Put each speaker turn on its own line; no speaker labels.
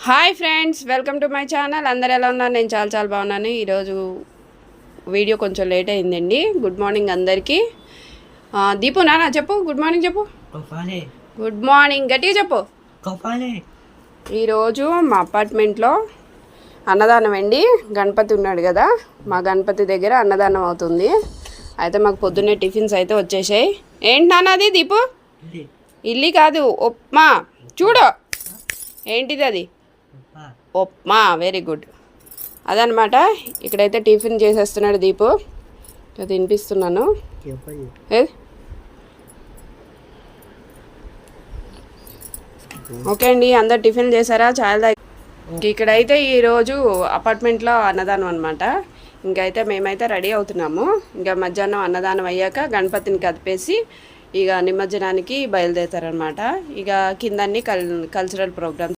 Hi friends, welcome to my channel. అందరు ఎలా ఉన్నారు? నేను చాలా బాగున్నాను. ఈరోజు వీడియో కొంచెం లేట్ అయిందండి. గుడ్ మార్నింగ్ అందరికీ. దీపు నానా చెప్పు, గుడ్ మార్నింగ్ చెప్పు. గుడ్ మార్నింగ్ గట్టిగా చెప్పు. ఈరోజు మా అపార్ట్మెంట్లో అన్నదానం అండి. గణపతి ఉన్నాడు కదా, మా గణపతి దగ్గర అన్నదానం అవుతుంది. అయితే మాకు పొద్దున్నే టిఫిన్స్ అయితే వచ్చేసాయి. ఏంటి నాన్న అది దీపు? ఇడ్లీ కాదు, ఉప్మా. చూడు ఏంటిది అది, ఉప్మా. Very good. అదనమాట. ఇక్కడైతే టిఫిన్ చేసేస్తున్నాడు దీపు. తినిపిస్తున్నాను. ఓకే అండి, అందరు టిఫిన్ చేశారా? చాలా ఇక్కడైతే ఈరోజు అపార్ట్మెంట్లో అన్నదానం అనమాట. ఇంకైతే మేమైతే రెడీ అవుతున్నాము. ఇంకా మధ్యాహ్నం అన్నదానం అయ్యాక గణపతిని కదిపేసి ఇక నిమజ్జనానికి బయలుదేరుతారనమాట. ఇక కిందన్నీ కల్చరల్ ప్రోగ్రామ్స్